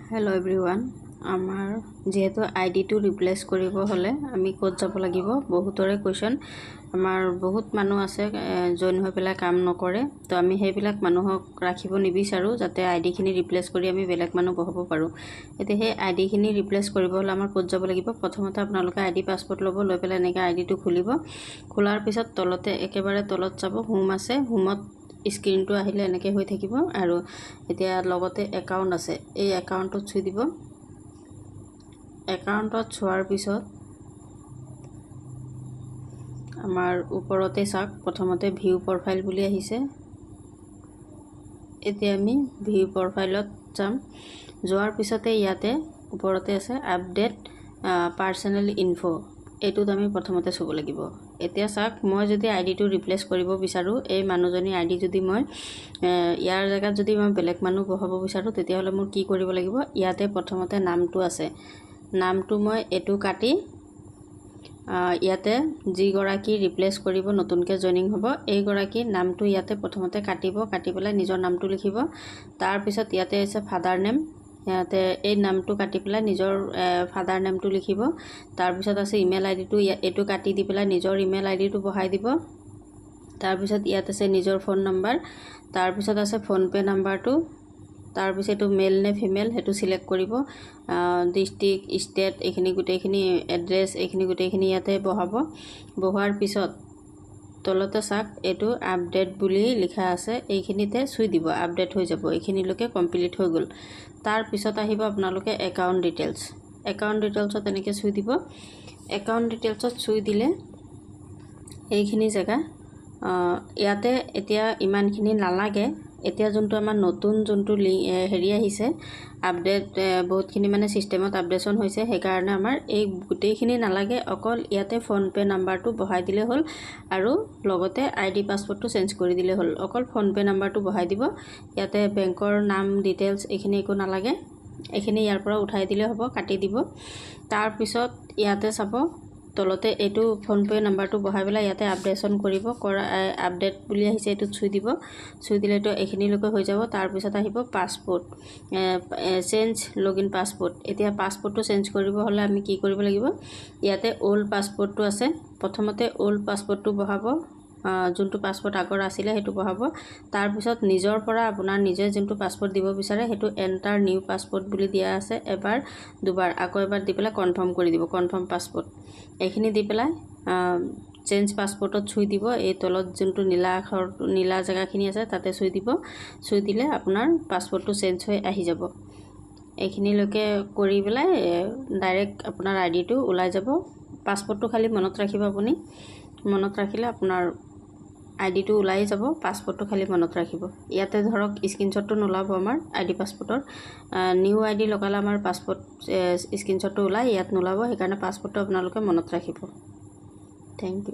hello everyone आमार जेहेतु ID तो रिप्लेस करिब हले आमी कोड जाब लागिब बहुतरे क्वेश्चन आमार बहुत मानु आछे जॉइन হৈ পেলাই কাম নকৰে তো আমি হেইবিলাক মানুহক ৰাখিব নিবিচাৰো যাতে আইডি খিনি ৰিপ্লেস কৰি আমি বেলেগ মানুহ বহাব পাৰো এতে হে আইডি খিনি ৰিপ্লেস কৰিব হলে আমাৰ কোড যাব লাগিব প্ৰথমতে আপোনালোকে আইডি পাসপোৰ্ট লব লৈ পেলাই এনেকা আইডি টো খুলিব খোলাৰ পিছত তলতে একেবাৰে তলত যাব হোম আছে হোমত স্ক্ৰিন তো আহিলে এনেকে হৈ থাকিব আৰু এতিয়া লগতে একাউন্ট আছে এই একাউন্টত ছুই দিব একাউন্টত ছোৱাৰ পিছত আমাৰ ওপৰতে চাক প্ৰথমতে ভিউ প্ৰফাইল বুলি আহিছে এতিয়া আমি ভিউ প্ৰফাইলত যাম যোৱাৰ পিছতে ইয়াতে ওপৰতে আছে আপডেট পাৰ্সোনাল ইনফো এটুত আমি প্ৰথমতে চুব লাগিব এতিয়া চাক মই যদি আইডি টো ৰিপ্লেস কৰিব বিচাৰো এই মানুহজনী আইডি যদি মই ইয়াৰ জায়গাত যদি মই বেলেগ মানুহ বহাব বিচাৰো তেতিয়া হলে মোৰ কি কৰিব লাগিব ইয়াতে প্ৰথমতে নামটো আছে নামটো মই এটু কাটি ইয়াতে জি গৰাকী ৰিপ্লেস কৰিব নতুনকে জয়েনিং হ'ব এই গৰাকী নামটো ইয়াতে প্ৰথমতে কাটিব কাটি পেলাই নিজৰ নামটো লিখিব তাৰ পিছত ইয়াতে আছে ফাদাৰ নেম ইয়াতে এই নামটো কাটি পেলাই নিজৰ ফাদাৰ নেমটো লিখিব তাৰ পিছত আছে ইমেল আইডি টো এটু কাটি দি পেলাই নিজৰ ইমেল আইডি টো বহাই দিব তাৰ পিছত ইয়াত আছে নিজৰ ফোন নম্বৰ তাৰ পিছত আছে ফোন পে নম্বৰটো তাৰ পিছত মেল নে ফিমেল হেতু সিলেক্ট কৰিব ডিস্ট্ৰিক্ট ষ্টেট এখিনি গুটেখিনি এড্ৰেছ এখিনি গুটেখিনি ইয়াতে বহাব বহাৰ পিছত তলতে চাক এটু আপডেট বুলি লিখা আছে এইখিনিতে ছুই দিব আপডেট হৈ যাব এইখিনিলৈকে কমপ্লিট হৈ গল তাৰ পিছত আহিব আপোনালোকে একাউন্ট ডিটেইলছত এনেকে ছুই দিব একাউন্ট ডিটেইলছত ছুই দিলে এইখিনি জায়গা ইয়াতে এতিয়া ইমানখিনি নালাগে এতিয়া যোনটো আমাৰ নতুন যোনটো হেৰি আহিছে আপডেট বহুতখিনি মানে সিস্টেমত আপডেশন হৈছে সেই কাৰণে আমাৰ এই গুটেইখিনি নালাগে অকল ইয়াতে ফোন পে নাম্বাৰটো বহাই দিলে হল আৰু লগতে আইডি পাসপোৰ্টটো চেঞ্জ কৰি দিলে হল অকল ফোন পে নাম্বাৰটো বহাই দিব ইয়াতে বেংকৰ নাম ডিটেইলছ এখিনি একো নালাগে এখিনি ইয়াৰ পৰা উঠাই দিলে হ'ব কাটি দিব তাৰ পিছত ইয়াতে চাব তলতে এটু ফোন পে নাম্বাৰটো বহাই পেলাই ইয়াতে আপডেশন কৰিব আপডেট বুলি আহিছে এটু ছুই দিলে তো এখিনি লকে হৈ যাব তাৰ পিছত আহিব পাসপোৰ্ট চেঞ্জ লগইন পাসপোৰ্ট এতিয়া পাসপোৰ্টটো চেঞ্জ কৰিব হলে আমি কি কৰিব লাগিব ইয়াতে ওল্ড পাসপোৰ্টটো আছে প্ৰথমতে ওল্ড পাসপোৰ্টটো বহাব যোনটো পাসপোৰ্ট আগৰ আছিল হেতু বহাব তাৰ পিছত নিজৰ পৰা আপোনাৰ নিজে যোনটো পাসপোৰ্ট দিব বিচাৰে হেতু এন্টাৰ নিউ পাসপোৰ্ট বুলি দিয়া আছে এবাৰ দুবাৰ আকৌ এবাৰ দি পেলাই কনফাৰ্ম কৰি দিব কনফার্ম পাসপোর্ট এইখিনি দি পেলাই চেঞ্জ পাসপোর্টত ছুই দিব এই তলত যোনটো নীলা জায়গাখিনি আছে তাতে ছুই দিব ছুই দিলে আপোনাৰ পাসপোৰ্টটো চেঞ্জ হৈ আহি যাব এইখিনি লকে কৰি পেলাই ডাইৰেক্ট আপোনাৰ আইডিটো ওলাই যাব পাসপোৰ্টটো খালি মনত ৰাখিব আপুনি মনত ৰাখিলে আপোনাৰ আইডিটো ওলাই যাব পাসপোৰ্টটো খালি মনত ৰাখিব ইয়াতে ধৰক স্ক্ৰিনশ্বটটো নোলাব আমাৰ আইডি পাসপোৰ্টৰ নিউ আইডি লগালে আমাৰ পাসপোৰ্ট স্ক্ৰিনশ্বটটো ওলাই ইয়াত নোলাব সেই কাৰণে পাসপোৰ্টটো আপোনালোকে মনত ৰাখিব থ্যাংক ইউ